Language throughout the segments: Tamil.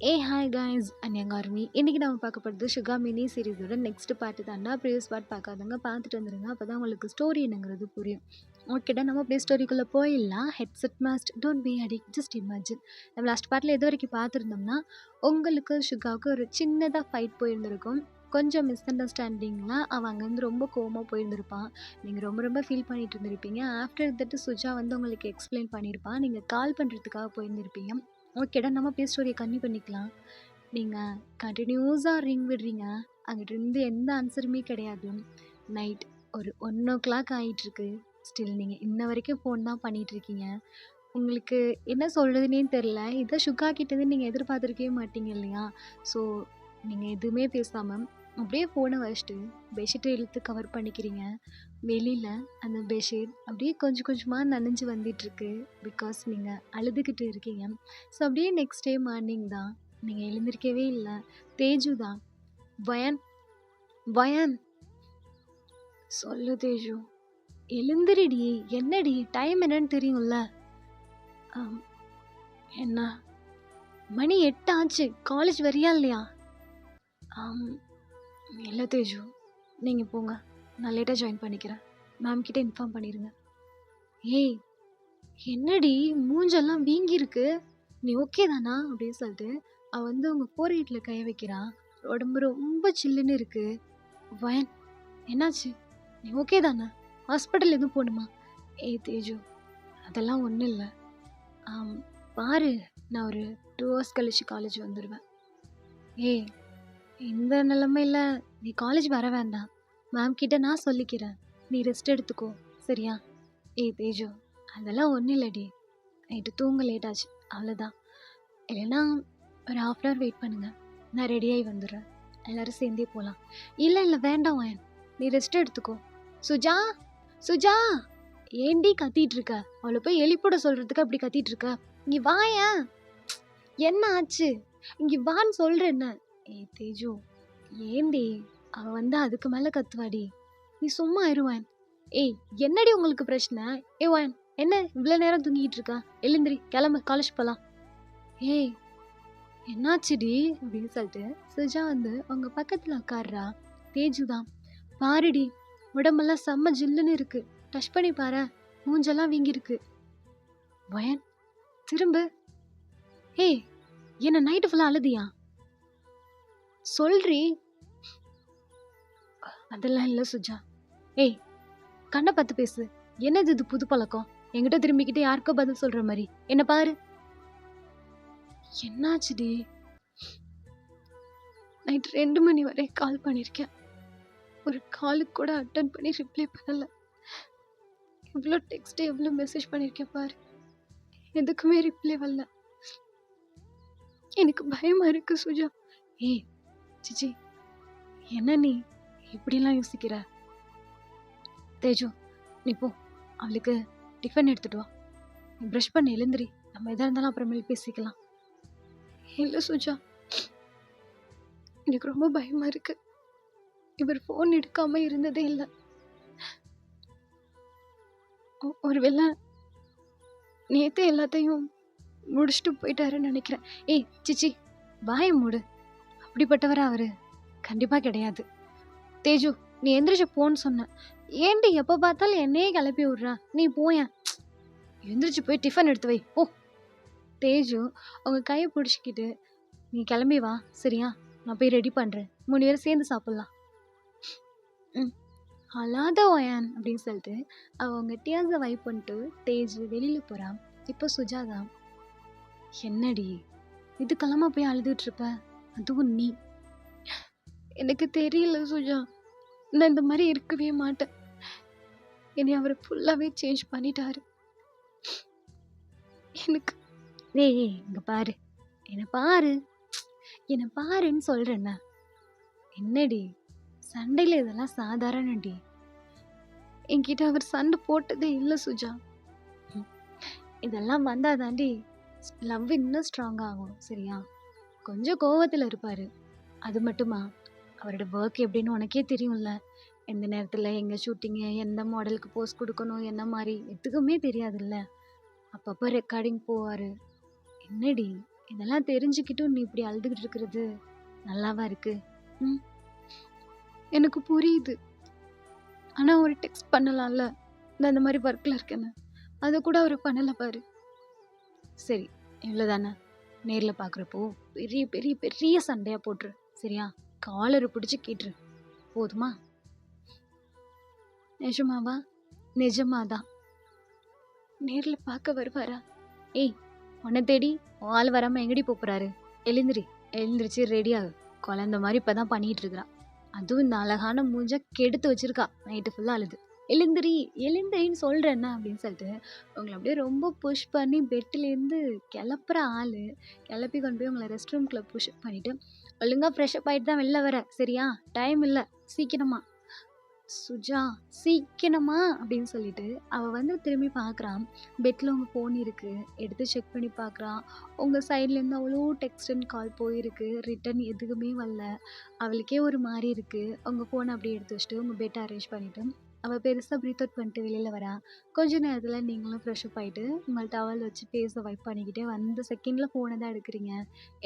ஹாய் காய்ஸ் அன்யங்கார்மி இன்றைக்கி நம்ம பார்க்க போகிறது சுகா மினி சீரிஸோட நெக்ஸ்ட் பார்ட்டு தாண்டா. ப்ரீவியஸ் பார்ட் பார்க்காதவங்க பார்த்துட்டு வந்துடுங்க. அப்போ தான் உங்களுக்கு ஸ்டோரி என்னங்கிறது புரியும். ஓகேடா, நம்ம அப்படியே ஸ்டோரிக்குள்ளே போயிடலாம். Headset must don't be addict, just imagine. நம்ம லாஸ்ட் பார்ட்டில் எது வரைக்கும் பார்த்துருந்தோம்னா, உங்களுக்கு சுகாவுக்கு ஒரு சின்னதாக ஃபைட் போயிருந்திருக்கும். கொஞ்சம் மிஸ் அண்டர்ஸ்டாண்டிங்கில் அவன் அங்கேருந்து ரொம்ப கோவமாக போயிருந்திருப்பான். நீங்கள் ரொம்ப ரொம்ப ஃபீல் பண்ணிட்டு இருந்திருப்பீங்க. ஆஃப்டர் தட்டு சுஜா வந்து உங்களுக்கு எக்ஸ்பிளைன் பண்ணியிருப்பான். நீங்கள் கால் பண்ணுறதுக்காக போயிருந்திருப்பீங்க. ஓகேடா, நம்ம அப்படியே ஸ்டோரியை கன்டினியூ பண்ணிக்கலாம். நீங்கள் கண்டினியூஸாக ரிங் விடுறீங்க, அங்கிட்டிருந்து எந்த ஆன்சருமே கிடையாது. நைட் ஒரு 1 o'clock ஆகிட்டுருக்கு. ஸ்டில் நீங்கள் இன்ன வரைக்கும் ஃபோன் தான் பண்ணிகிட்ருக்கீங்க. உங்களுக்கு என்ன சொல்கிறதுனே தெரில. இதை சுகா கிட்டேருந்து நீங்கள் எதிர்பார்த்துருக்கவே மாட்டீங்க இல்லையா? ஸோ நீங்கள் எதுவுமே பேசாமல் அப்படியே ஃபோனை வச்சுட்டு பெட்ஷீட்டை இழுத்து கவர் பண்ணிக்கிறீங்க. வெளியில் அந்த பெட்ஷீட் அப்படியே கொஞ்சம் கொஞ்சமாக நனைஞ்சு வந்துட்டுருக்கு. பிகாஸ் நீங்கள் அழுதுகிட்டு இருக்கீங்க. ஸோ அப்படியே நெக்ஸ்ட் டே மார்னிங் தான். நீங்கள் எழுந்திருக்கவே இல்லை. தேஜு தான். வயன் வயன் சொல்லு தேஜு, எழுந்திரிடி. என்னடி டைம் என்னன்னு தெரியும்ல? என்ன மணி 8 ஆச்சு. காலேஜ் வரியா இல்லையா? இல்லை தேஜு, நீங்கள் போங்க. நான் லேட்டாக ஜாயின் பண்ணிக்கிறேன். மேம் கிட்டே இன்ஃபார்ம் பண்ணிடுங்க. ஏய் என்னடி மூஞ்செல்லாம் வீங்கியிருக்கு, நீ ஓகே தானா அப்படின்னு சொல்லிட்டு அவள் வந்து அவங்க போர்வீட்டில் கை வைக்கிறான். உடம்பு ரொம்ப சில்லுன்னு இருக்கு. வயன் என்னாச்சு, நீ ஓகே தானே? ஹாஸ்பிட்டல் எதுவும் போகணுமா? ஏய் தேஜு, அதெல்லாம் ஒன்றும் இல்லை. பாரு, நான் ஒரு 2 hours கழிச்சு காலேஜ் வந்துடுவேன். ஏய் இந்த நிலமையில நீ காலேஜ் வர வேண்டாம். மேம் கிட்ட நான் சொல்லிக்கிறேன். நீ ரெஸ்ட் எடுத்துக்கோ, சரியா? ஏய் தேஜு, அதெல்லாம் ஒன்றும் இல்லடி. நைட்டு தூங்க லேட் ஆச்சு, அவ்வளோதான். இல்லைன்னா ஒரு 1/2 hour வெயிட் பண்ணுங்க, நான் ரெடியாகி வந்துடுறேன். எல்லோரும் சேர்ந்தே போகலாம். இல்லை இல்லை வேண்டாம் வயன், நீ ரெஸ்ட் எடுத்துக்கோ. சுஜா சுஜா, ஏண்டி கத்திட்டு இருக்க? அவளை போய் எழுப்பிட சொல்கிறதுக்கு அப்படி கத்திட்டு இருக்க? இங்கே வாயேன். என்ன ஆச்சு? இங்கே வான்னு சொல்கிற என்ன? ஏய் தேஜு, ஏண்டி அவள் வந்து அதுக்கு மேலே கத்துவாடி. நீ சும்மா இருவான். ஏய் என்னடி உங்களுக்கு பிரச்சனை? ஏ வான், என்ன இவ்வளோ நேரம் தூங்கிட்டு இருக்கா? எழுந்திரி, கிளம்பு, காலேஜ் போகலாம். ஏய் என்னாச்சுடி அப்படின்னு சொல்லிட்டு சுஜா வந்து அவங்க பக்கத்தில் உட்காடுறா. தேஜு தான். பாருடி, உடம்பெல்லாம் செம்ம ஜில்லுன்னு இருக்கு. டச் பண்ணி பாரு, மூஞ்செல்லாம் வீங்கிருக்கு. வயன் திரும்ப. ஏய் என்ன நைட்டு ஃபுல்லாக அழுதியா? சொல்றி. அதெல்லாம் இல்லை சுஜா. ஏய் கண்ணை பார்த்து பேசு. என்னது இது புது பழக்கம்? என்கிட்ட திரும்பிக்கிட்டு யாருக்கோ பதில் சொல்ற மாதிரி. என்ன பாரு. என்னாச்சுடி? நைட் 2 மணி வரை கால் பண்ணியிருக்கேன். ஒரு காலுக்கு கூட அட்டன் பண்ணி ரிப்ளை பண்ணல. எவ்வளோ டெக்ஸ்ட் எவ்வளோ மெசேஜ் பண்ணியிருக்கேன் பாரு, எதுக்குமே ரிப்ளை வரல. எனக்கு பயமா இருக்கு சுஜா. ஏய் சிச்சி, என்ன நீ இப்படிலாம் யோசிக்கிற? தேஜு நீ போ, அவளுக்கு டிஃபன் எடுத்துட்டு வா. நீ ப்ரஷ் பண்ணி எழுந்திரி, நம்ம எதாக இருந்தாலும் அப்புறமேல் பேசிக்கலாம். இல்லை சுஜா, எனக்கு ரொம்ப பயமா இருக்கு. இவர் ஃபோன் எடுக்காம இருந்ததே இல்லை. ஒருவேளை நேற்று எல்லாத்தையும் முடிச்சுட்டு போயிட்டாருன்னு நினைக்கிறேன். ஏய் சிச்சி, வாய மூடு. அப்படிப்பட்டவரா அவரு? கண்டிப்பா கிடையாது. தேஜு நீ எந்திரிச்சு போன்னு சொன்ன. ஏண்டி எப்போ பார்த்தாலும் என்னையே கிளப்பி விட்றா? நீ போயேன். எந்திரிச்சு போய் டிஃபன் எடுத்து வை போ. தேஜு அவங்க கையை பிடிச்சிக்கிட்டு, நீ கிளம்பி வா சரியா, நான் போய் ரெடி பண்ணுறேன், 3 பேரும் சேர்ந்து சாப்பிட்லாம். அழாத ஒயான் அப்படின்னு சொல்லிட்டு அவங்க டியர்ஸை வைப் பண்ணிட்டு தேஜு வெளியில் போகிறான். இப்போ சுஜாதான். என்னடி இதுக்கெல்லாமா போய் அழுதுட்டு இருப்ப? அதுவும் நீ. எனக்கு தெரியல சுஜா, நான் இந்த மாதிரி இருக்கவே மாட்டேன். என்னை அவர் ஃபுல்லாகவே சேஞ்ச் பண்ணிட்டாரு. எனக்கு ஏய் இங்கே பாரு, என்னை பாரு, என்னை பாருன்னு சொல்கிறேன்ன. என்னடி சண்டையில் இதெல்லாம் சாதாரணடி. என்கிட்ட அவர் சண்டை போட்டதே இல்லை சுஜா. இதெல்லாம் வந்தால் தாண்டி லவ் இன்னும் ஸ்ட்ராங் ஆகும் சரியா? கொஞ்சம் கோவத்தில் இருப்பார், அது மட்டுமா? அவரோட ஒர்க் எப்படின்னு உனக்கே தெரியும்ல. எந்த நேரத்தில் எங்கே ஷூட்டிங்கு, எந்த மாடலுக்கு போஸ்ட் கொடுக்கணும், என்ன மாதிரி எதுக்குமே தெரியாதுல்ல. அப்பப்போ ரெக்கார்டிங் போவார். என்னடி இதெல்லாம் தெரிஞ்சுக்கிட்டும் நீ இப்படி அழுதுகிட்டு இருக்கிறது நல்லாவா இருக்கு? ம். எனக்கு புரியுது. ஆனா ஒரு டெக்ஸ்ட் பண்ணலாம்ல. நான் இந்த மாதிரி ஒர்க்ல இருக்கேன்னு. அத கூட அவரு பண்ணல பாரு. சரி, இவ்வளவுதானே. நேர்ல பார்க்குறப்போ பெரிய பெரிய பெரிய சண்டையா போட்டுரு. சரியா? காலர பிடிச்சு கேட்டுரு. போதுமா? நிஜமாவா? நிஜமாதான். நேர்ல பார்க்க வருவாரா? ஏய், உன்னை தேடி உன் ஆள் வராம எங்கடி போறாரு? எழுந்திரி. எழுந்திருச்சு ரெடி ஆகு. குழந்தை மாதிரி இப்பதான் பண்ணிட்டு இருக்கிறா. அதுவும் இந்த அழகான மூஞ்ச கெடுத்து வச்சிருக்கா. நைட்டு ஃபுல்லா அழுது. எழுந்திரி எழுந்திரின்னு சொல்றேன்னா அப்படின்னு சொல்லிட்டு உங்களை அப்படியே ரொம்ப புஷ் பண்ணி பெட்லேருந்து கிளப்புற ஆளு கிளப்பி கொண்டு போய் உங்களை ரெஸ்ட் ரூம்குள்ள புஷ் பண்ணிட்டு ஒழுங்கா ஃப்ரெஷ் அப் ஆயிட்டு தான் வெளில வர. சரியா? டைம் இல்லை, சீக்கிரமா. சுஜா, சீக்கிரமா அப்படின்னு சொல்லிட்டு அவ வந்து திரும்பி பார்க்குறான். பெட்டில் உங்கள் ஃபோன் இருக்கு, எடுத்து செக் பண்ணி பார்க்குறான். உங்கள் சைட்லேருந்து அவ்வளோ டெக்ஸ்ட் அண்ட் கால் போயிருக்கு, ரிட்டன் எதுவுமே வரல. அவளுக்கே ஒரு மாதிரி இருக்கு. உங்கள் ஃபோனை அப்படியே எடுத்து வச்சுட்டு உங்கள் பெட்டை அரேஞ்ச் பண்ணிட்டு அவள் பெருசாக ப்ரீத் அவுட் பண்ணிட்டு வெளியில் வரா. கொஞ்ச நேரத்தில் நீங்களும் ஃப்ரெஷ் அப் ஆகிட்டு உங்கள் டவல் வச்சு ஃபேஸை வைப் பண்ணிக்கிட்டே வந்த செகண்டில் ஃபோனை தான் எடுக்கிறீங்க.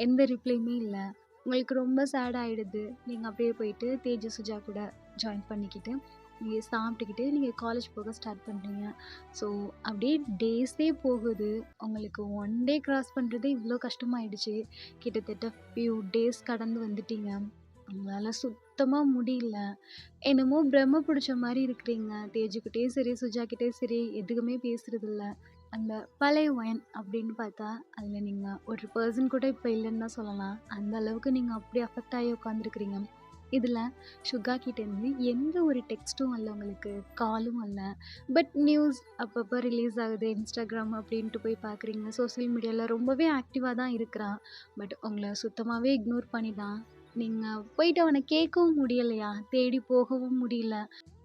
எந்த ரிப்ளையுமே இல்லை. உங்களுக்கு ரொம்ப சேட் ஆகிடுது. நீங்கள் அப்படியே போயிட்டு தேஜு சுஜா கூட ஜாயின் பண்ணிக்கிட்டு நீங்கள் சாப்பிட்டுக்கிட்டு நீங்கள் காலேஜ் போக ஸ்டார்ட் பண்ணுறீங்க. ஸோ அப்படியே டேஸே போகுது. உங்களுக்கு 1 டே கிராஸ் பண்ணுறதே இவ்வளோ கஷ்டமாயிடுச்சு. கிட்டத்தட்ட ஃபியூ டேஸ் கடந்து வந்துட்டீங்க. உங்களால் சுத்தமாக முடியல. என்னமோ பிரம்ம பிடிச்ச மாதிரி இருக்கிறீங்க. தேஜுக்கிட்டே சரி, சுஜாக்கிட்டே சரி, எதுக்குமே பேசுறதில்ல. அந்த பழைய ஒயன் அப்படின்னு பார்த்தா அதில் நீங்கள் ஒரு பர்சன் கூட இப்போ இல்லைன்னு தான் சொல்லலாம். அந்த அளவுக்கு நீங்கள் அப்படி அஃபெக்ட் ஆகி உட்காந்துருக்குறீங்க. இதில் சுகா கிட்டேருந்து எந்த ஒரு டெக்ஸ்ட்டும் வரல, உங்களுக்கு காலும் வரல. பட் நியூஸ் அப்பப்போ ரிலீஸ் ஆகுது, இன்ஸ்டாகிராம் அப்படின்ட்டு போய் பார்க்குறீங்க. சோஷியல் மீடியாவில் ரொம்பவே ஆக்டிவாக தான் இருக்கிறான். பட் உங்களை சுத்தமாகவே இக்னோர் பண்ணிட்டான். நீங்கள் போயிட்டு அவனை கேட்கவும் முடியலையா? தேடி போகவும் முடியல.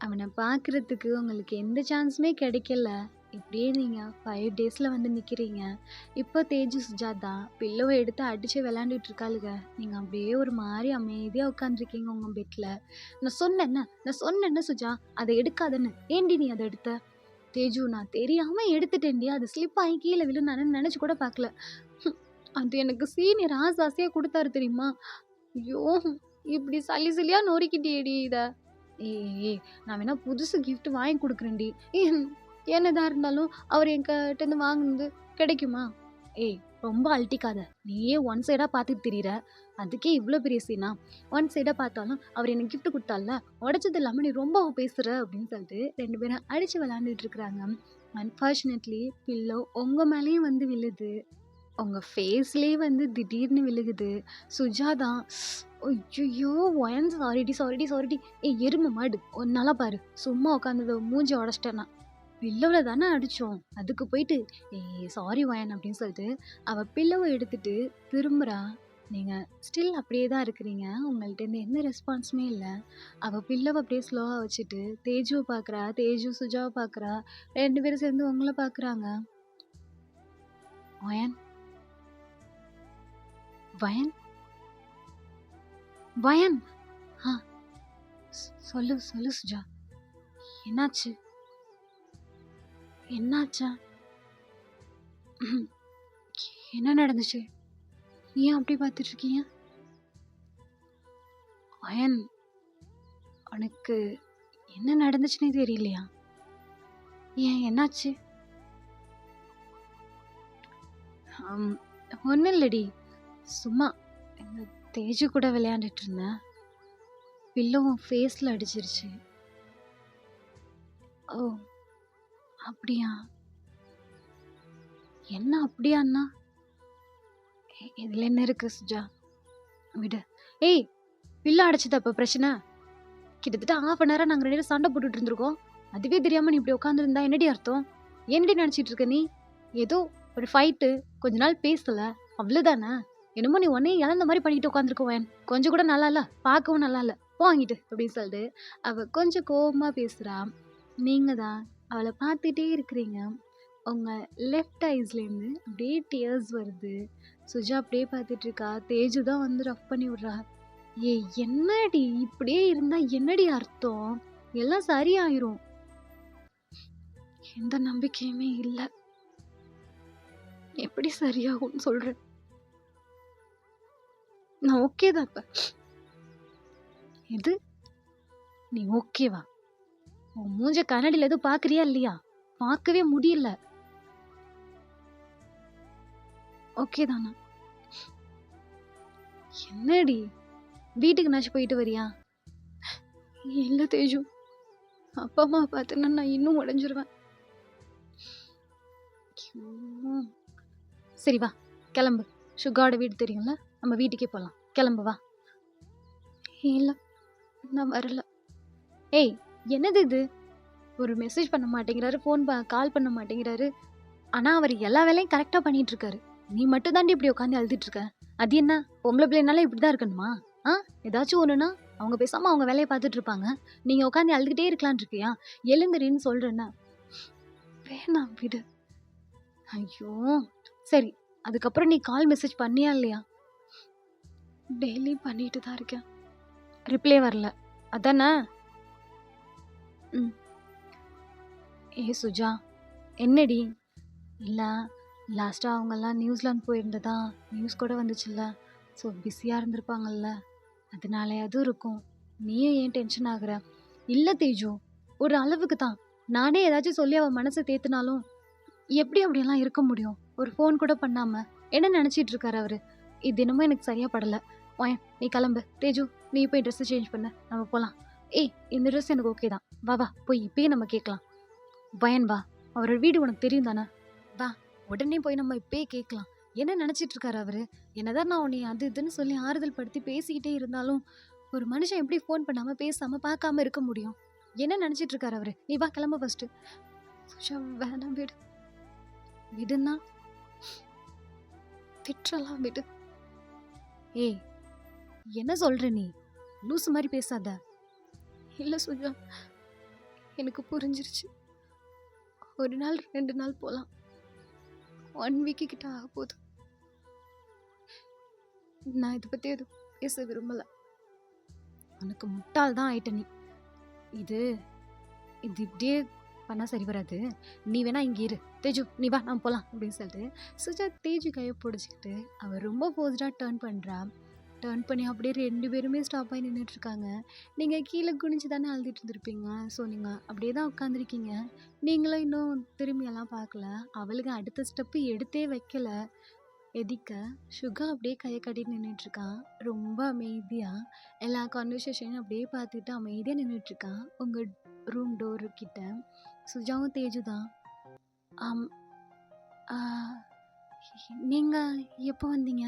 அவனை பார்க்குறதுக்கு உங்களுக்கு எந்த சான்ஸுமே கிடைக்கல. இப்படியே நீங்கள் 5 டேஸில் வந்து நிற்கிறீங்க. இப்போ தேஜு சுஜாதா பில்லோவை எடுத்து அடித்து விளாண்டுட்டு இருக்காளுங்க. நீங்கள் அப்படியே ஒரு மாதிரி அமைதியாக உட்காந்துருக்கீங்க உங்கள் பெட்டில். நான் சொன்னேன்ன சுஜா, அதை எடுக்காதன்னு. ஏண்டி நீ அதை எடுத்த? தேஜு, நான் தெரியாமல் எடுத்துட்டேன்டி. அது ஸ்லிப் ஆகி கீழே விழு. நான் நினச்சி கூட பார்க்கல. அது எனக்கு சீனியர் ஆசாசியாக கொடுத்தாரு தெரியுமா? ஐயோ, இப்படி சளி சளியாக நொறுக்கிட்டியேடி இதை. ஏய், நான் வேணா புதுசு கிஃப்ட் வாங்கி கொடுக்குறேன்டி. என்னதான் இருந்தாலும் அவர் என்கிட்டேருந்து வாங்கினது கிடைக்குமா? ஏய், ரொம்ப அழட்டிக்காத. நீயே ஒன் சைடாக பார்த்துட்டு தெரியுற. அதுக்கே இவ்வளோ பெரிய சீனா? ஒன் சைடாக பார்த்தாலும் அவர் எனக்கு கிஃப்ட் கொடுத்தால, உடச்சது இல்லாமல் நீ ரொம்ப பேசுகிற அப்படின்னு சொல்லிட்டு 2 பேரும் அடித்து விளாண்டுட்டு இருக்கிறாங்க. அன்ஃபார்ச்சுனேட்லி பில்லோ உங்கள் மேலேயும் வந்து விழுது. உங்கள் ஃபேஸ்லேயே வந்து திடீர்னு விழுகுது. சுஜா தான், ஐயோ ஒயன், சாரிடி. ஏய் எருமை மாடு, ஒன்னால பாரு, சும்மா உட்காந்தது மூஞ்சி உடச்சிட்டேன்னா. பில்லோவில் தானே அடித்தோம், அதுக்கு போயிட்டு ஏய் சாரி ஒயன் அப்படின்னு சொல்லிட்டு அவள் பில்லோவை எடுத்துட்டு திரும்புகிறா. நீங்கள் ஸ்டில் அப்படியே தான் இருக்கிறீங்க. உங்கள்கிட்டருந்து எந்த ரெஸ்பான்ஸுமே இல்லை. அவள் பில்லோவை அப்படியே ஸ்லோவாக வச்சுட்டு தேஜுவை பார்க்குறா. தேஜு சுஜாவை பார்க்குறா. 2 பேரும் சேர்ந்து உங்களை பார்க்குறாங்க. ஒயன், வயன், வயன், ஆ சொல்லு சுஜா, என்னாச்சு? என்னாச்சா? என்ன நடந்துச்சு? ஏன் அப்படி பார்த்துட்டு இருக்கீங்க? வயன், உனக்கு என்ன நடந்துச்சுன்னே தெரியலையா? ஏன் என்னாச்சு? ஒன்றும் இல்லடி, சும்மா இந்த தேஜு கூட விளையாண்டுட்டு இருந்தேன். பில்லோவும் ஃபேஸில் அடிச்சிருச்சு. ஓ அப்படியா? என்ன அப்படியாண்ணா? இதில் என்ன இருக்கு சுஜா, விடு. ஏய், பில்லோ அடிச்சது அப்போ பிரச்சனை? கிட்டத்தட்ட 1/2 நேரம் நாங்கள் 2 பேரும் சண்டை போட்டுட்டு இருந்திருக்கோம். அதுவே தெரியாமல் நீ இப்படி உட்காந்துருந்தா என்னடி அர்த்தம்? என்னடி நினச்சிட்டு இருக்க நீ? ஏதோ ஒரு ஃபைட்டு, கொஞ்ச நாள் பேசலை, அவ்வளோதானே. என்னமோ நீ உடனே இழந்த மாதிரி பண்ணிட்டு உட்காந்துருக்கோவேன். கொஞ்சம் கூட நல்லா இல்லை, பார்க்கவும் நல்லா இல்லை, வாங்கிட்டு அப்படின்னு சொல்லிட்டு அவள் கொஞ்சம் கோபமாக பேசுகிறா. நீங்கள் தான் அவளை பார்த்துட்டே இருக்கிறீங்க. உங்கள் லெஃப்ட் ஐஸ்லேருந்து அப்படியே டியர்ஸ் வருது. சுஜா அப்படியே பார்த்துட்டு இருக்கா. தேஜு தான் வந்து ரஃப் பண்ணி விட்றா. ஏய் என்னடி இப்படியே இருந்தா என்னடி அர்த்தம்? எல்லாம் சரியாயிரும். எந்த நம்பிக்கையுமே இல்லை. எப்படி சரியாகும்னு சொல்கிறேன். நான் ஓகே தான் இப்ப. எது? நீ ஓகேவா? உன் மூஞ்ச கண்ணாடில எதுவும் பாக்குறியா இல்லையா? பார்க்கவே முடியல. ஓகே தானா? என்னடி? வீட்டுக்கு நாச்சும் போயிட்டு வரியா? இல்ல தேஜு. அப்பா அம்மா பார்த்தேன்னா நான் இன்னும் உடைஞ்சிருவேன். ஐயோ! சரி வா, கிளம்பு. சுகாவோட வீடு தெரியும்ல? நம்ம வீட்டுக்கே போலாம். கிளம்பு வா. இல்ல, நான் வரல. ஏய், என்னது இது? ஒரு மெசேஜ் பண்ண மாட்டேங்கிறாரு, கால் பண்ண மாட்டேங்கிறாரு. ஆனா அவர் எல்லா வேலையும் கரெக்டா பண்ணிட்டு இருக்காரு. நீ மட்டும் தாண்டி இப்படி உட்காந்து அழுதுட்டு இருக்க. அது என்ன? பொம்பளை பிள்ளைனால இப்படிதான் இருக்கணுமா? ஏதாச்சும் ஒண்ணுன்னா அவங்க பேசாம அவங்க வேலையை பார்த்துட்டு இருப்பாங்க. நீங்க உட்காந்து அழுதுகிட்டே இருக்கலாம்னு இருக்கியா? எழுந்துருன்னு சொல்றேன்னா. வேணாம் விடு. ஐயோ! சரி, அதுக்கப்புறம் நீ கால் மெசேஜ் பண்ணியா இல்லையா? டெய்லி பண்ணிட்டு தான் இருக்கேன். ரிப்ளை வரல அதானே? ம். சுஜா, என்னடி? இல்ல, லாஸ்டா அவங்கெல்லாம் நியூசிலாந்து போயிருந்ததா நியூஸ் கூட வந்துச்சுல்ல. ஸோ பிஸியாக இருந்திருப்பாங்கல்ல, அதனாலயாவது இருக்கும். நீயும் ஏன் டென்ஷன் ஆகுற? இல்ல தேஜு, ஒரு அளவுக்கு தான். நானே ஏதாச்சும் சொல்லி அவ மனசை தேத்துனாலும் எப்படி அப்படியெல்லாம் இருக்க முடியும்? ஒரு ஃபோன் கூட பண்ணாம என்ன நினைச்சிட்டு இருக்காரு அவரு? இது தினமும் எனக்கு சரியா படல. நீ கிளம்பு தேஜு, நீ போய் ட்ரெஸ் சேஞ்ச் பண்ண, நம்ம போலாம். இந்த ட்ரெஸ் எனக்கு ஓகே தான். வா வா, போய் இப்பயே நம்ம கேட்கலாம். வா, அவரோட வீடு உனக்கு தெரியும் தானே? வா, உடனே போய் நம்ம இப்பயே கேட்கலாம். என்ன நினைச்சிட்டு இருக்காரு அவரு? என்னதான் நான் உன்னை அது இதுன்னு சொல்லி ஆறுதல் படுத்தி பேசிக்கிட்டே இருந்தாலும் ஒரு மனுஷன் எப்படி ஃபோன் பண்ணாம பேசாம பார்க்காம இருக்க முடியும்? என்ன நினைச்சிட்டு இருக்காரு அவரு? நீ வா, கிளம்ப ஃபர்ஸ்ட். சுஷா, வேணாம் விடு. விடுன்னா திட்டலாம், விடு. ஏய், என்ன சொல்ற நீ? லூசு மாதிரி பேசாத. இல்ல சுஜா, எனக்கு புரிஞ்சிருச்சு. ஒரு நாள் 2 நாள் போலாம். 1 வீக் கிட்ட ஆக போகுது. நான் இதை பத்தி எதுவும் பேச விரும்பல. உனக்கு முட்டாள் தான் ஆயிட்ட நீ. இது இது இப்படியே பண்ணா சரி வராது. நீ வேணா இங்க இரு. தேஜு, நீ வா, நான் போலாம் அப்படின்னு சொல்லிட்டு சுஜா தேஜு கையை பிடிச்சிக்கிட்டு அவர் ரொம்ப போஸ்டா டர்ன் பண்றா. டர்ன் பண்ணி அப்படியே 2 பேருமே ஸ்டாப் ஆகி நின்றுட்டு இருக்காங்க. நீங்க கீழே குனிஞ்சு தானே அழுதுட்டு இருந்திருப்பீங்க. ஸோ நீங்க அப்படியே தான் உட்காந்துருக்கீங்க. நீங்களும் இன்னும் திரும்பியெல்லாம் பார்க்கல. அவளுக்கு அடுத்த ஸ்டெப்பு எடுத்தே வைக்கல. எதிக்க சுகா அப்படியே கையை கட்டிட்டு நின்றுட்டு இருக்கான். ரொம்ப அமைதியா எல்லா கான்வர்சேஷனையும் அப்படியே பார்த்துட்டு அமைதியா நின்றுட்டு இருக்கான் உங்க ரூம் டோர் கிட்ட. சுஜாவும் தேஜு தான். ஆம். ஆ, நீங்க எப்போ வந்தீங்க?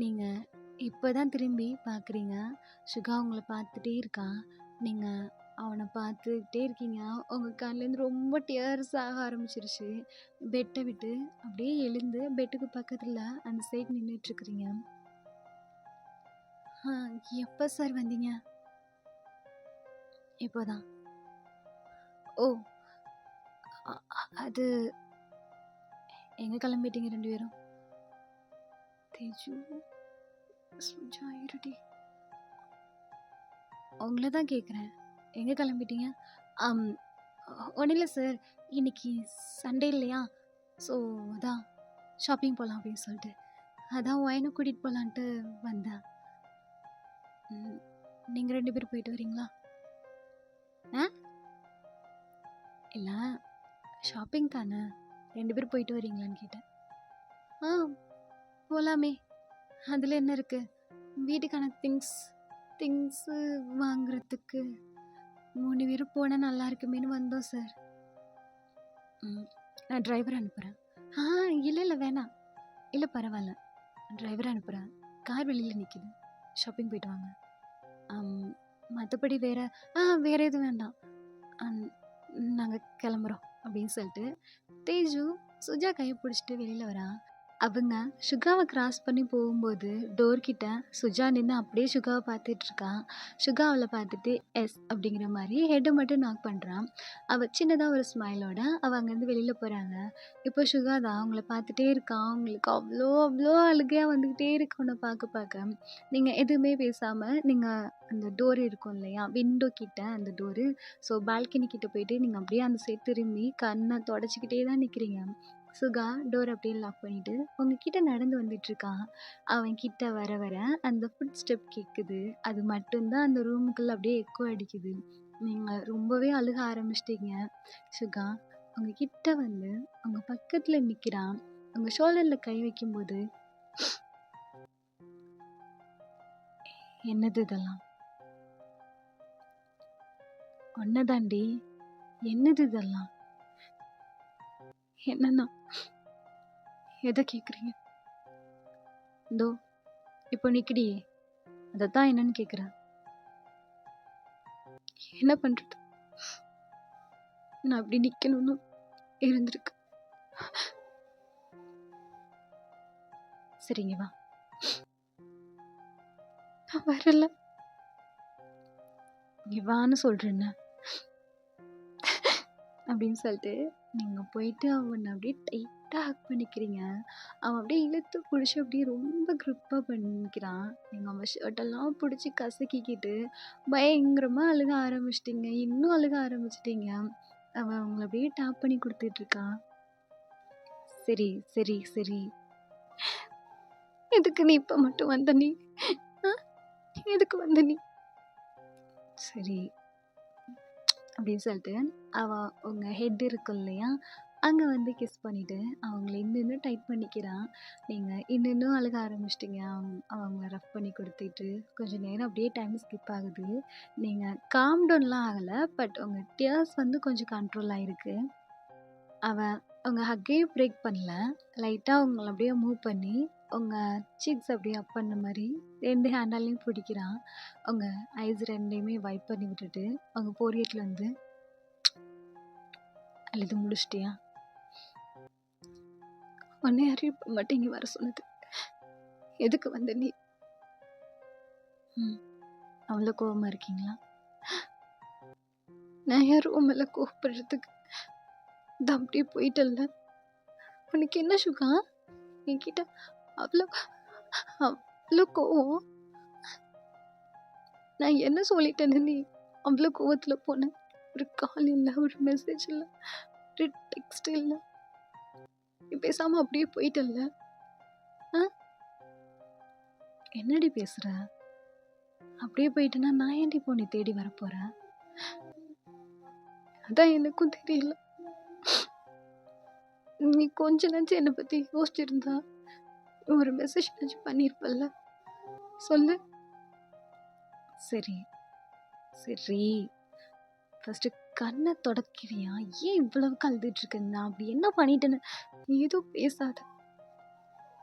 நீங்க இப்பதான் திரும்பி பார்க்குறீங்க. சுகா உங்களை பார்த்துட்டே இருக்கான். நீங்க அவனை பார்த்துக்கிட்டே இருக்கீங்க. உங்க கண்லேருந்து ரொம்ப டியர்ஸ் ஆக ஆரம்பிச்சிருச்சு. பெட்டை விட்டு அப்படியே எழுந்து பெட்டுக்கு பக்கத்துல அந்த சைடு நின்றுட்டு இருக்கிறீங்க. எப்போ சார் வந்தீங்க? இப்போதான். ஓ, அது எங்க கிளம்பிட்டீங்க 2 பேரும்? தேஜு, சுஜா, இருடி. உங்களை தான் கேட்குறேன், எங்கே கிளம்பிட்டீங்க? ஒன்றும் இல்லை சார், இன்னைக்கு சண்டே இல்லையா? ஸோ அதான் ஷாப்பிங் போகலாம் அப்படின்னு சொல்லிட்டு அதான் ஒயனும் கூட்டிகிட்டு போகலான்ட்டு வந்தேன். நீங்கள் 2 பேரும் போயிட்டு வரீங்களா? இல்லை, ஷாப்பிங் தானே, 2 பேரும் போயிட்டு வரீங்களான்னு கேட்டேன். போகலாமே, அதில் என்ன இருக்குது? வீட்டுக்கான திங்ஸு வாங்குறதுக்கு 3 பேரும் போனால் நல்லா இருக்குமேனு வந்தோம் சார். நான் டிரைவர் அனுப்புகிறேன். இல்லை வேணாம். இல்லை பரவாயில்ல, டிரைவர் அனுப்புகிறேன். கார் வெளியில் நிற்கிது, ஷாப்பிங் போயிட்டு வாங்க. மற்றபடி வேறு எதுவும் வேண்டாம். நாங்கள் கிளம்புறோம் அப்படின்னு சொல்லிட்டு தேஜு சுஜா கையை பிடிச்சிட்டு வெளியில் வரா. அவங்க சுகாவை கிராஸ் பண்ணி போகும்போது டோர் கிட்ட சுஜா நின்று அப்படியே சுகாவை பார்த்துட்டு இருக்கான். சுகா அவளை பார்த்துட்டு எஸ் அப்படிங்கிற மாதிரி ஹெட்டை மட்டும் நாக் பண்ணுறான். அவள் சின்னதாக ஒரு ஸ்மைலோட அவள் அங்கேருந்து வெளியில் போகிறாங்க. இப்போ சுகா தான் அவங்கள பார்த்துட்டே இருக்கான். அவங்களுக்கு அவ்வளோ அவ்வளோ அழுகையாக வந்துக்கிட்டே இருக்கு உன்னை பார்க்க. நீங்கள் எதுவுமே பேசாமல் நீங்கள் அந்த டோர் இருக்கும் இல்லையா, விண்டோ கிட்ட அந்த டோரு, ஸோ பால்கனி கிட்ட போயிட்டு நீங்கள் அப்படியே அந்த சைடு திரும்பி கண்ணை தொடச்சிக்கிட்டே தான் நிற்கிறீங்க. சுகா டோர் அப்படியே லாக் பண்ணிட்டு உங்ககிட்ட நடந்து வந்துட்டு இருக்கான். அவன் கிட்ட வர வர அந்த ஃபுட் ஸ்டெப் கேட்குது. அது மட்டும்தான் அந்த ரூமுக்குள்ள அப்படியே எக்கோ அடிக்குது. நீங்க ரொம்பவே அழுக ஆரம்பிச்சிட்டீங்க. சுகா உங்க கிட்ட வந்து உங்க பக்கத்துல நிக்கிறான். உங்க ஷோல்டர்ல கை வைக்கும்போது, என்னது இதெல்லாம்? ஒன்னதாண்டி. என்னது இதெல்லாம்? என்னன்னா எதை கேக்குறீங்க? இதோ இப்போ நிக்கிடியே, அதைத்தான் என்னன்னு கேக்குறேன். என்ன பண்றது? நான் அப்படி நிக்கணும்னு இருந்திருக்கு. சரிங்க வா. நான் வரல. இங்க வான்னு சொல்றேன்னு அப்படின்னு சொல்லிட்டு நீங்க போயிட்டு அவனை அப்படியே டைட்டா ஹக் பண்ணிக்கிறீங்க. அவன் அப்படியே இழுத்து பிடிச்சி அப்படியே ரொம்ப grip-ஆ பண்ணிக்கிறான். நீங்க அவன் ஷர்ட்டெல்லாம் பிடிச்சி கசக்கிக்கிட்டு பயங்கரமா அழுக ஆரம்பிச்சிட்டீங்க. இன்னும் அழுக ஆரம்பிச்சிட்டீங்க. அவன் உங்களை அப்படியே டேப் பண்ணி கொடுத்துட்டு இருக்கான். சரி சரி சரி, எதுக்கு நீ இப்ப மட்டும் வந்த நீ? ஆ? எதுக்கு வந்த நீ? சரி அப்படின்னு சொல்லிட்டு அவன் உங்க ஹெட் இருக்கும் இல்லையா, அங்க வந்து கிஸ் பண்ணிட்டு அவங்கள இன்னும் டைட் பண்ணிக்கிறான். நீங்க இன்னும் அழுக ஆரம்பிச்சிட்டீங்க. அவங்கள ரஃப் பண்ணி கொடுத்துட்டு கொஞ்ச நேரம் அப்படியே டைம் ஸ்கிப் ஆகுது. நீங்க காம் டவுன்லாம் ஆகல, பட் உங்க டியர்ஸ் வந்து கொஞ்சம் கண்ட்ரோல் ஆயிருக்கு. அவன் உங்க ஹக்கையும் பிரேக் பண்ணல. லைட்டா உங்களை அப்படியே மூவ் பண்ணி உங்க சீக்ஸ் அப்படியே அப் பண்ண மாதிரி 2 ஹேண்டாலையும் பிடிக்கிறான். உங்க ஐஸ் ரெண்டையுமே வைப் பண்ணி விட்டுட்டு உங்க போரியட்ல வந்து, அழுது முடிச்சிட்டியா? உன்னை யாரும் இப்ப மட்டும் இங்க வர சொன்னது? எதுக்கு வந்த நீ? அவ்வளோ கோவமா இருக்கீங்களா? நான் யாரும் உன் மேல கோவப்படுறதுக்கு தான் அப்படியே போயிட்டல்ல. உனக்கு என்ன சுகா என்கிட்ட அவ்வளோ அவ்வளோ கோவம்? நான் என்ன சொல்லிட்டேன்னு நீ அவ்வளோ கோவத்துல போன? ஒரு கால் இல்லை, ஒரு மெசேஜ் இல்லை, ஒரு டெக்ஸ்ட் இல்லை, நீ பேசாம அப்படியே போயிட்டல்ல. என்னடி பேசுற? அப்படியே போயிட்டேன்னா நான் ஏன்டி இப்போ உன்னை தேடி வரப்போறேன்? அதான் எனக்கும் தெரியல. நீ கொஞ்ச நாச்சும் என்னை பத்தி யோசிச்சிருந்தா ஒரு மெசேஜ் பண்ணிருப்பல்ல. சொல்லு. சரி சரி, ஃபர்ஸ்ட் கண்ணை தொடக்கிறியா? ஏன் இவ்வளவு அழுதுட்டு இருக்க? நான் அப்படி என்ன பண்ணிட்டேன்னு நீ எதுவும் பேசாத.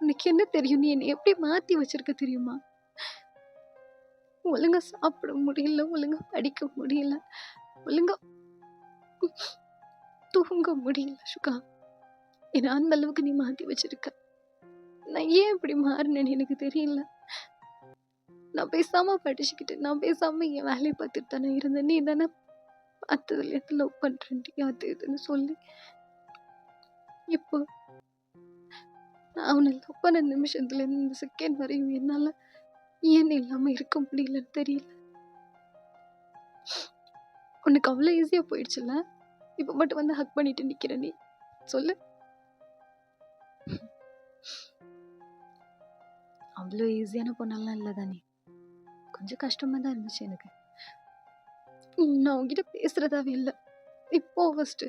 உனக்கு என்ன தெரியும்? நீ என்னை எப்படி மாத்தி வச்சிருக்க தெரியுமா? ஒழுங்கா சாப்பிட முடியல, ஒழுங்கா படிக்க முடியல, ஒழுங்கா தூங்க முடியல சுகா. ஏன்னா அந்த அளவுக்கு நீ மாத்தி வச்சிருக்க. நான் ஏன் இப்படி மாறினேன்னு எனக்கு தெரியல. நான் பேசாம படிச்சுக்கிட்டு, நான் பேசாம என் வேலையை பார்த்துட்டு தானே இருந்தேன். நீ தானே பார்த்ததுல லவ் பண்றேன் அது இதுன்னு சொல்லி, இப்போ நான் அவனை லவ் பண்ண நிமிஷத்துல இருந்து இந்த செகண்ட் வரையும் என்னால ஏன் இல்லாம இருக்க முடியலன்னு தெரியல. உனக்கு அவ்வளவு ஈஸியா போயிடுச்சுல, இப்ப மட்டும் வந்து ஹக் பண்ணிட்டு நிக்கிற நீ? சொல்லு. அவ்வளோ ஈஸியான பொண்ணெல்லாம் இல்லை தானே. கொஞ்சம் கஷ்டமா தான் இருந்துச்சு எனக்கு. நான் உங்ககிட்ட பேசுறதாவே இல்லை. இப்போ ஃபர்ஸ்ட்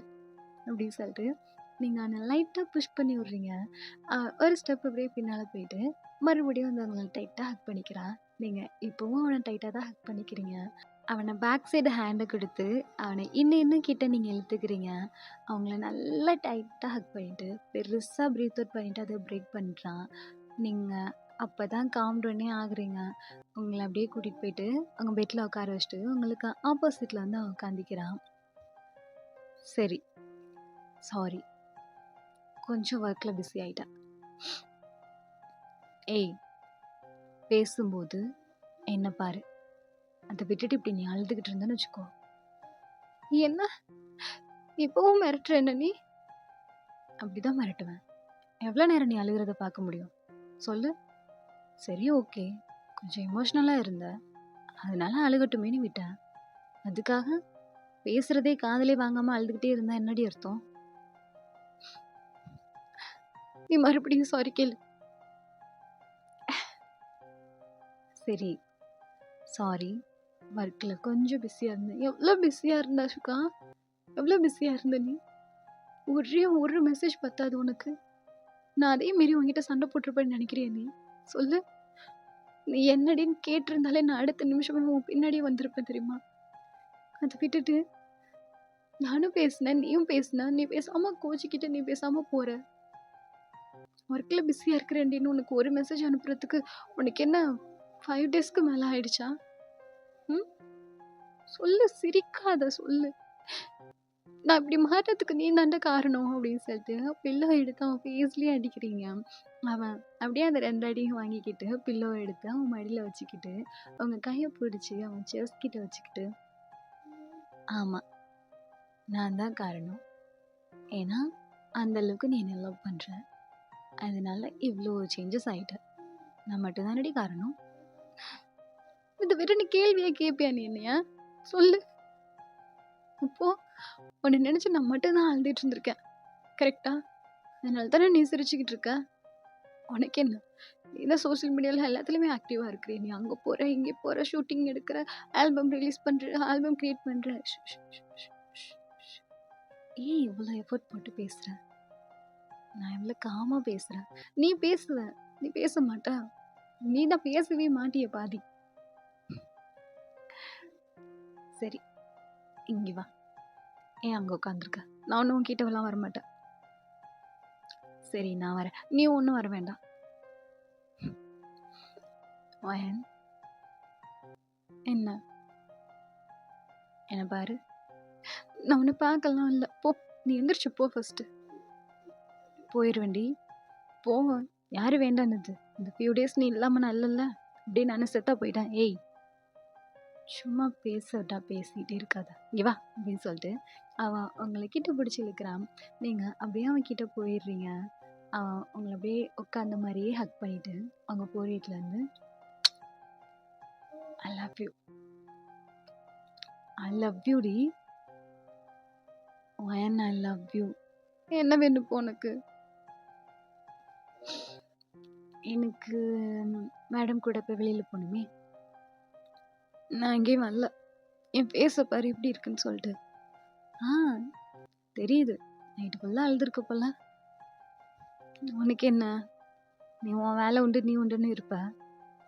அப்படின்னு சொல்லிட்டு நீங்க அவனை லைட்டா புஷ் பண்ணி விடுறீங்க. ஒரு ஸ்டெப் அப்படியே பின்னால போயிட்டு மறுபடியும் வந்து அவங்களை டைட்டா ஹக் பண்ணிக்கிறா. நீங்க இப்பவும் அவனை டைட்டா தான் ஹக் பண்ணிக்கிறீங்க. அவனை பேக் சைடு ஹேண்டை கொடுத்து அவனை இன்னும் கிட்ட நீங்க இழுத்துக்கிறீங்க. அவங்கள நல்லா டைட்டா ஹக் பண்ணிட்டு பெருசா பிரீத் அவுட் பண்ணிட்டு அதை பிரேக் பண்றான். நீங்க அப்பதான் காம் டவுனே ஆகுறீங்க. உங்களை அப்படியே கூட்டிட்டு போயிட்டு உங்க பெட்ல உட்கார வச்சுட்டு உங்களுக்கு ஆப்போசிட்ல வந்து அவன் உட்காந்துக்கிறான். சரி சாரி, கொஞ்சம் ஒர்க்ல பிஸி ஆயிட்டேன். ஏய், பேசும்போது என்ன பாரு. அதை விட்டுட்டு இப்படி நீ அழுதுகிட்டு இருந்தேன்னு வச்சுக்கோ. என்ன இப்பவும் மிரட்டுற என்ன நீ? அப்படிதான் மிரட்டுவேன். எவ்வளோ நேரம் நீ அழுகிறத பார்க்க முடியும் சொல்லு. சரி ஓகே, கொஞ்சம் எமோஷ்னலா இருந்த, அதனால அழுகட்டுமேனு விட்டேன். அதுக்காக பேசுறதே காதலே வாங்காம அழுதுகிட்டே இருந்தா என்னடி அர்த்தம்? நீ மறுபடியும் சாரி கேளு. சரி, சாரி. ஒர்க்கில் கொஞ்சம் பிஸியாக இருந்தேன். எவ்வளோ பிஸியாக இருந்தா சுகா? எவ்வளோ பிஸியாக இருந்த நீ? ஒரு மெசேஜ் பத்தாது உனக்கு? நான் அதே மாரி உங்ககிட்ட சண்டை போட்டிருப்பேன்னு நினைக்கிறியா நீ? சொல்லு. நீ என்னடின்னு கேட்டிருந்தாலே நான் அடுத்த நிமிஷமே உன் பின்னாடியே வந்திருப்பேன் தெரியுமா? அதை விட்டுட்டு நானும் பேசினேன், நீயும் பேசின. நீ பேசாம கோச்சிக்கிட்டு நீ பேசாம போற. ஒர்க்கில் பிஸியாக இருக்கிறேன்டின்னு உனக்கு ஒரு மெசேஜ் அனுப்புறதுக்கு உனக்கு என்ன 5 டேஸ்க்கு மேலே ஆயிடுச்சா? ம் சொல்லு, சிரிக்காத சொல்லு. நான் இப்படி மாறதுக்கு நீ தாண்டா காரணம் அப்படின்னு சொல்லிட்டு பில்லோ எடுத்து அவன் ஃபேஸ்லேயே அடிக்கிறீங்க. அவன் அப்படியே அந்த 2 அடியும் வாங்கிக்கிட்டு பில்லோ எடுத்து அவன் மடியில் வச்சுக்கிட்டு அவங்க கையை பிடிச்சி அவன் செஸ்ட் கிட்ட வச்சுக்கிட்டு, ஆமாம் நான் தான் காரணம். ஏன்னா அந்த அளவுக்கு நீ என்ன லவ் பண்ணுற, அதனால இவ்வளோ சேஞ்சஸ் ஆகிட்ட. நான் மட்டும்தானடி காரணம். இதை விட நீ கேள்வியா கேட்பியா நீ என்னையா? சொல்லு. அப்போ உன்னை நினச்சி நான் மட்டும்தான் அழுதுட்டு இருந்திருக்கேன், கரெக்டா? அதனால தானே நீ சிரிச்சுக்கிட்டு இருக்க. உனக்கு என்ன? நீ தான் சோஷியல் மீடியாவில் எல்லாத்துலேயுமே ஆக்டிவாக இருக்கிற. நீ அங்கே போகிற, இங்கே போகிற, ஷூட்டிங் எடுக்கிற, ஆல்பம் ரிலீஸ் பண்ணுற, ஆல்பம் க்ரியேட் பண்ணுற. ஏன் இவ்வளோ எஃபர்ட் போட்டு பேசுகிற? நான் எவ்வளோ காமாக பேசுகிறேன். நீ பேசுவ, நீ பேச மாட்டா? நீ தான் பேசவே மாட்டிய பாதி. சரி, இங்கே வா. ஏன் அங்கே உட்காந்துருக்க? நான் ஒன்றும் உன்கிட்டவெல்லாம் வரமாட்டேன். சரி, நான் வரேன். நீ ஒன்றும் வர வேண்டாம். என்ன என்ன பாரு. நான் உன்னை பார்க்கலாம் இல்லை. போ, நீ எந்திரிச்சு போ. ஃபர்ஸ்ட்டு போயிடுவேண்டி. போ. யாரு வேண்டானது? இந்த ஃபியூ டேஸ் நீ இல்லாமல் நான் இல்லைல்ல, அப்படியே நானும் செத்தா போயிட்டேன். ஏய், சும்மா பேசட்டா, பேசிகிட்டே இருக்காத. இங்கே வா அப்படின்னு சொல்லிட்டு அவன் உங்களை கிட்ட பிடிச்சி இழுக்கிறான். நீங்கள் அப்படியே அவன் கிட்ட போயிடுறீங்க. அவன் உங்களை அப்படியே உட்காந்த மாதிரியே ஹக் பண்ணிட்டு அவங்க போரிட்லேருந்து, I love you, I love you டி, when I love you. என்ன வேணும் இப்போ உனக்கு? எனக்கு மேடம் கூட இப்போ வெளியில் போகணுமே. நான் எங்கேயும் வரல. என் ஃபேஸை பாரு எப்படி இருக்குன்னு சொல்லிட்டு. தெரியுது, நைட்டு ஃபுல்லாக அழுதுருக்க போல. உனக்கு என்ன? நீ உன் வேலை உண்டு, நீ உண்டுன்னு இருப்ப.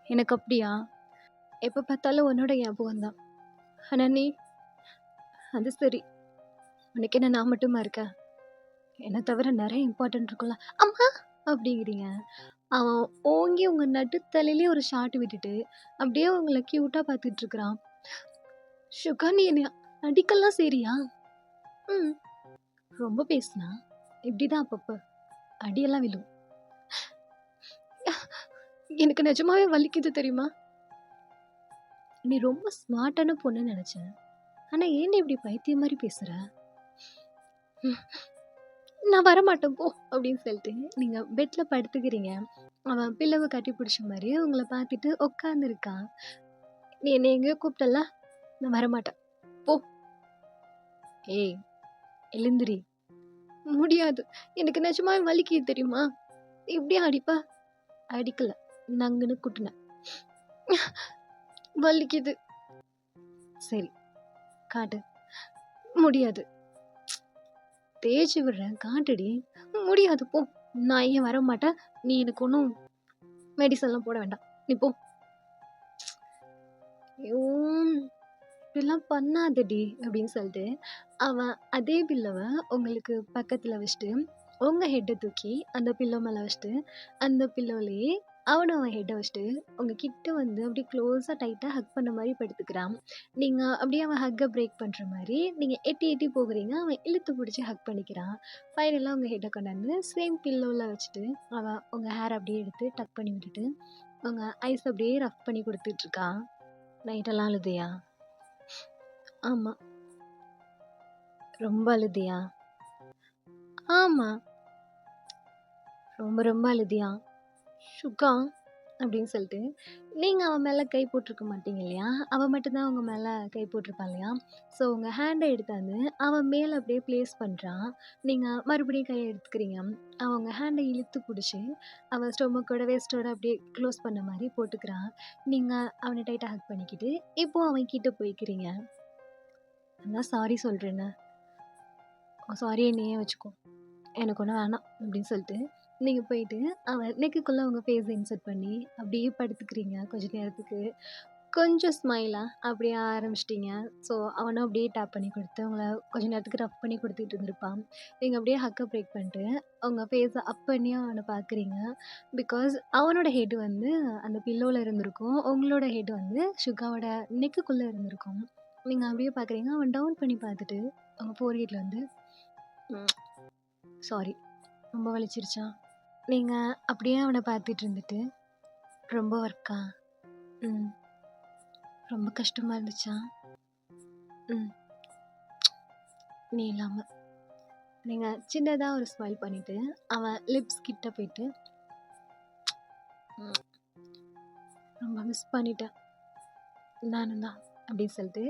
எனக்கு அப்படியா? எப்போ பார்த்தாலும் உன்னோட ஞாபகம் தான். ஆனால் நீ, அது சரி, உனக்கு என்ன நான் மட்டுமா இருக்க? என்னை தவிர நிறைய இம்பார்ட்டன்ட் இருக்குல்ல. அம்மா அப்படிங்கிறீங்க. அவன் ஓங்கி உங்கள் நடுத்தலையிலே ஒரு ஷாட் விட்டுட்டு அப்படியே உங்களை க்யூட்டாக பார்த்துட்டு இருக்கிறான். சுகா, நீ என்னை அடிக்கலாம் சரியா? ரொம்ப பேசுனா இப்படிதான் அப்பப்போ அடியெல்லாம் விழும். எனக்கு நிஜமாவே வலிக்குது தெரியுமா? நீ ரொம்ப ஸ்மார்ட்டான பொண்ணுன்னு நினைச்சேன். ஆனா ஏன் இப்படி பைத்தியம் மாதிரி பேசுற? நான் வரமாட்டேன் போ அப்படின்னு சொல்லிட்டு நீங்க பெட்ல படுத்துக்கிறீங்க. அவன் பிள்ளவை கட்டி பிடிச்ச மாதிரி உங்களை பார்த்துட்டு உட்காந்துருக்கான். நீ என்னை எங்கேயோ கூப்பிட்டல, நான் வரமாட்டேன் போ. ஏய், எழுந்திரி. முடியாது, எனக்கு நிஜமாவே வலிக்குது தெரியுமா? இப்படியே அடிப்பா? அடிக்கல, நங்குன்னு குட்டுன. வலிக்குது. சரி காட்டு. முடியாது. தேய்ச்சி விடுறேன், காட்டுடி. முடியாது போ. நான் ஏன் வர மாட்டேன். நீ எனக்கு ஒன்றும் மெடிசன்லாம் போட வேண்டாம், நீ போ. இப்படிலாம் பண்ணாதடி அப்படின்னு சொல்லிட்டு அவன் அதே பில்லவை உங்களுக்கு பக்கத்தில் வச்சுட்டு உங்கள் ஹெட்டை தூக்கி அந்த பில்லோ மேலே வச்சுட்டு அந்த பில்லோலேயே அவன் ஹெட்டை வச்சுட்டு உங்கள் கிட்ட வந்து அப்படியே க்ளோஸாக டைட்டாக ஹக் பண்ண மாதிரி படுத்துக்கிறான். நீங்கள் அப்படியே அவன் ஹக்கை பிரேக் பண்ணுற மாதிரி நீங்கள் எட்டி எட்டி போகிறீங்க. அவன் இழுத்து பிடிச்சி ஹக் பண்ணிக்கிறான். ஃபைனலாக உங்கள் ஹெட்டை கொண்டாந்து சேம் பில்லோவில் வச்சுட்டு அவன் உங்கள் ஹேர் அப்படியே எடுத்து டக் பண்ணி விட்டுட்டு உங்கள் ஐஸ் அப்படியே ரஃப் பண்ணி கொடுத்துட்ருக்கான். நைட்டெல்லாம் அழுதியா? ஆமாம். ரொம்ப அழுதியா? ஆமாம். ரொம்ப ரொம்ப அழுதியா? சுகா, அப்படின்னு சொல்லிட்டு, நீங்க அவன் மேல கை போட்டுருக்க மாட்டீங்க இல்லையா? அவன் மட்டும் தான் உங்க மேல கை போட்டுருப்பான் இல்லையா? ஸோ உங்க ஹேண்ட எடுத்தாந்து அவன் மேல அப்படியே ப்ளேஸ் பண்றான். நீங்க மறுபடியும் கைய எடுத்துக்கிறீங்க. அவன் உங்க ஹேண்ட இழுத்து புடிச்சு, அவன் ஸ்டொமக்கோட, வேஸ்ட்டோட அப்படியே க்ளோஸ் பண்ண மாரி போட்டுக்கிறான். நீங்க அவன டைட்டா ஹக் பண்ணிக்கிட்டு, இப்போ அவன் கிட்ட போய்க்கிறீங்க. "நான் சாரி சொல்றேன்னு. உன் சாரிய நீயே வச்சுக்கோ. எனக்கு ஒண்ணும் வேணாம்" அப்படின்னு சொல்லிட்டு, நீங்க போயிட்டு அவன் நெக்குக்குள்ள உங்க ஃபேஸ இன்சர்ட் பண்ணி, அப்படியே படுத்துக்கிறீங்க கொஞ்ச நேரத்துக்கு. கொஞ்சம் ஸ்மைலா அப்படியே ஆரம்பிச்சிட்டீங்க. ஸோ, அவனும் அப்படியே டேப் பண்ணி குடுத்து, உங்கள கொஞ்ச நேரத்துக்கு ரப் பண்ணி குடுத்துட்டு இருந்திருப்பான். நீங்க அப்படியே ஹக்க பிரேக் பண்ணிட்டு, உங்க ஃபேஸ அப் பண்ணி அவன பார்க்குறீங்க. பிகாஸ் அவனோட ஹெட் வந்து அந்த பில்லோல இருந்திருக்கும். உங்களோட ஹெட் வந்து சுகாவோட நெக்குக்குள்ள இருந்திருக்கும். நீங்க அப்படியே பார்க்குறீங்க. அவன் டவுன் பண்ணி பார்த்துட்டு, உங்க ஃபோர்ஹெட்ல வந்து, "சாரி, ரொம்ப வலிச்சிருச்சா?" நீங்க அப்படியே அவன பார்த்துட்டு இருந்துட்டு, "ரொம்ப ஒர்க்கா? ம். ரொம்ப கஷ்டமா இருந்துச்சா? ம். நீ இல்லாம." நீங்க சின்னதா ஒரு ஸ்மைல் பண்ணிட்டு, அவன் லிப்ஸ் கிட்ட போயிட்டு, "ம். ரொம்ப மிஸ் பண்ணிட்டேன். நானும் தான்." அப்படின்னு சொல்லிட்டு,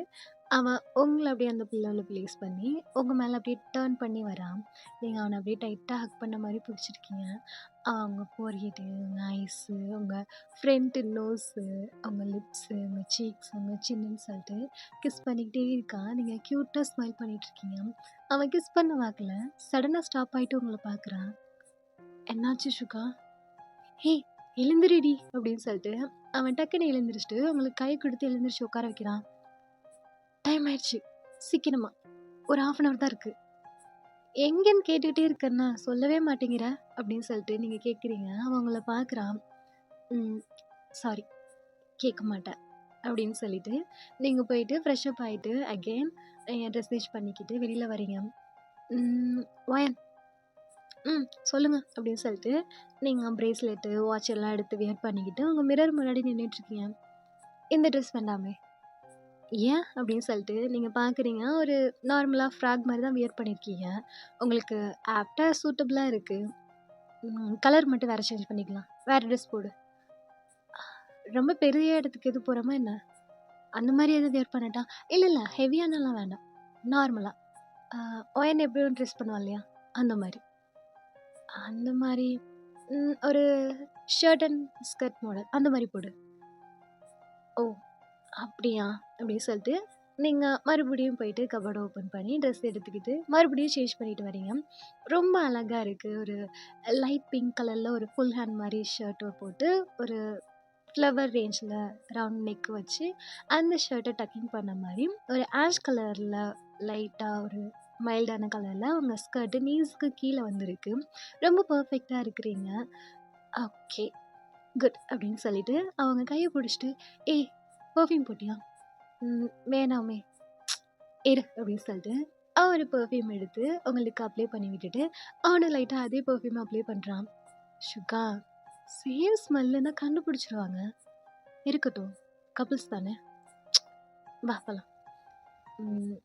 அவன் உங்கள அப்படியே அந்த பில்லோல ப்ளேஸ் பண்ணி, உங்க மேல அப்படியே டர்ன் பண்ணி வரான். நீங்க அவன அப்படியே டைட்டா ஹக் பண்ண மாரி புடிச்சிருக்கீங்க. அவன் உங்க ஃபோர்ஹெட்டு, உங்க ஐஸு, உங்க ஃப்ரண்ட் நோஸு, உங்க லிப்ஸு, உங்க சீக்ஸ், உங்க சின்னுன்னு சொல்லிட்டு கிஸ் பண்ணிக்கிட்டே இருக்கான். நீங்க க்யூட்டா ஸ்மைல் பண்ணிட்டுருக்கீங்க. அவன் கிஸ் பண்ண வாக்குல சடனா ஸ்டாப் ஆயிட்டு உங்கள பார்க்குறான். "என்னாச்சு சுகா? ஹேய், எழுந்திருடி" அப்படின்னு சொல்லிட்டு, அவன் டக்குன்னு எழுந்திரிச்சுட்டு, உங்களுக்கு கை குடுத்து எழுந்திரிச்சு உட்கார வைக்கிறான். "டைம் ஆயிடுச்சு. சீக்கிரமா. ஒரு 1/2 அன் ஹவர் தான் இருக்கு. எங்கேன்னு கேட்டுக்கிட்டே இருக்கேன்ன, சொல்லவே மாட்டேங்கிற" அப்படின்னு சொல்லிட்டு நீங்க கேட்குறீங்க. அவன் உங்கள பார்க்குறான். "ம். சாரி. கேட்க மாட்டேன்" அப்படின்னு சொல்லிட்டு, நீங்க போயிட்டு ஃப்ரெஷ் அப் ஆயிட்டு அகைன் ட்ரெஸ் சேஞ்ச் பண்ணிக்கிட்டு வெளியில வரீங்க. "வாயேன்." சொல்லுங்க" அப்படின்னு சொல்லிட்டு, நீங்க பிரேஸ்லெட்டு, வாட்ச் எல்லாம் எடுத்து வியர் பண்ணிக்கிட்டு, உங்க மிரர் முன்னாடி நின்னுட்டுருக்கீங்க. "இந்த ட்ரெஸ் வேண்டாமே." "ஏன்?" அப்படின்னு சொல்லிட்டு நீங்க பார்க்குறீங்க. ஒரு நார்மலா ஃப்ராக் மாரி தான் வியர் பண்ணியிருக்கீங்க. உங்களுக்கு ஆப்ட்டா சூட்டபிளா இருக்கு. கலர் மட்டும் வேற சேஞ்ச் பண்ணிக்கலாம். வேற ட்ரெஸ் போடு. ரொம்ப பெரிய இடத்துக்கு எதுவும் போறோமா என்ன? அந்த மாரி எதுவும் வியர் பண்ணட்டா? இல்ல, இல்ல. ஹெவியானலாம் வேண்டாம். நார்மலா. அ ஒயன் எப்பயும் ட்ரெஸ் பண்ணுவான் இல்லையா? அந்த மாரி. அந்த மாரி ஒரு ஷர்ட் அண்ட் ஸ்கர்ட் மாடல் அந்த மாரி போடு. "ஓ! அப்படியா?" அப்படின்னு சொல்லிட்டு, நீங்க மறுபடியும் போயிட்டு கபோர்ட ஓப்பன் பண்ணி ட்ரெஸ் எடுத்துக்கிட்டு, மறுபடியும் சேஞ்ச் பண்ணிட்டு வரீங்க. ரொம்ப அழகா இருக்கு. ஒரு லைட் பிங்க் கலர்ல ஒரு ஃபுல் ஹேண்ட் மாரி ஷர்ட் போட்டு, ஒரு ஃப்ளவர் ரேஞ்சில ரவுண்ட் நெக் வச்சு, அந்த ஷர்ட்ட டக்கிங் பண்ண மாரி, ஒரு ஆஷ் கலர்ல லைட்டா ஒரு மைல்டான கலர்ல உங்க ஸ்கர்ட் நீஸ்க்கு கீழ வந்திருக்கு. ரொம்ப பெர்ஃபெக்ட்டா இருக்கிறீங்க. ஓகே. குட் அப்படின்னு சொல்லிட்டு, அவங்க கைய புடிச்சுட்டு, "ஏய்! பெர்ஃப்யூம் போட்டியா?" வேணாமே." "இரு" அப்படின்னு சொல்லிட்டு, அவன் ஒரு பெர்ஃப்யூம் எடுத்து உங்களுக்கு அப்ளை பண்ணி விட்டுட்டு, அவனும் லைட்டா அதே பெர்ஃப்யூம் அப்ளை பண்றான். "சுகா, சேம் ஸ்மெல்லுன்னா கண்டுபிடிச்சுருவாங்க." "இருக்கட்டும். கப்பிள்ஸ் தானே. வா போலாம்." "ம்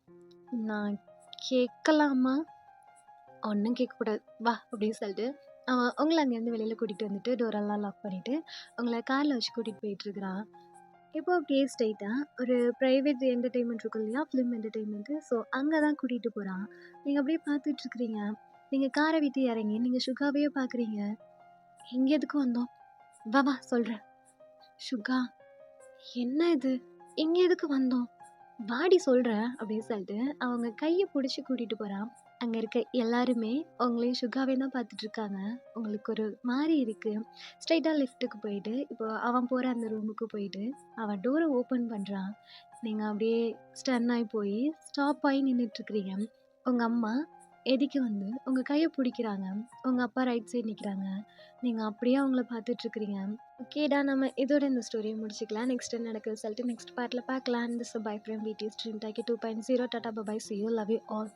நான் கேட்கலாமா?" "ஒண்ணும் கேட்கக்கூடாது. வா" அப்படின்னு சொல்லிட்டு, அவன் உங்கள அங்கேருந்து வெளியில கூட்டிட்டு வந்துட்டு, டோரெல்லாம் லாக் பண்ணிட்டு, உங்கள கார்ல வச்சு கூட்டிட்டு போயிட்டுருக்கிறான். இப்போ அப்படியே ஸ்ட்ரெயிட்டா ஒரு பிரைவேட் என்டர்டெயின்மெண்ட் இருக்கும் இல்லையா? ஃபிலிம் என்டர்டெயின்மெண்ட்டு. ஸோ அங்க தான் கூட்டிட்டு போறான். நீங்க அப்படியே பார்த்துட்ருக்கிறீங்க. நீங்க கார விட்டு இறங்கி, நீங்க சுகாவையே பார்க்குறீங்க. "இங்க எதுக்கு வந்தோம்? வா, வா சொல்றேன்." "சுகா, என்ன இது? இங்க எதுக்கு வந்தோம்? வாடி சொல்றேன்" அப்படின்னு சொல்லிட்டு அவங்க கைய புடிச்சு கூட்டிட்டு போறான். அங்க இருக்க எல்லாருமே உங்களையும் சுகாவையும் தான் பார்த்துட்டு இருக்காங்க. உங்களுக்கு ஒரு மாரி இருக்கு. ஸ்ட்ரெயிட்டா லிஃப்ட்டுக்கு போயிட்டு, இப்போ அவன் போற அந்த ரூமுக்கு போயிட்டு, அவன் டோர ஓப்பன் பண்றான். நீங்க அப்படியே ஸ்டன் ஆயி போயி, ஸ்டாப் ஆயி நின்னுட்டுருக்கிறீங்க. உங்க அம்மா எதிக்க வந்து உங்க கைய புடிக்கிறாங்க. உங்க அப்பா ரைட் சைட் நிக்கிறாங்க. நீங்க அப்படியே அவங்கள பார்த்துட்ருக்கிறீங்க. ஓகேடா, நம்ம இதோட இந்த ஸ்டோரிய முடிச்சுக்கலாம். நெக்ஸ்ட் என்ன நடக்குதுன்னு சொல்லிட்டு நெக்ஸ்ட் பார்ட்ல பார்க்கலாம். This is bye from VD stream talkie 2.0. Tata bye bye. See you. Love you all.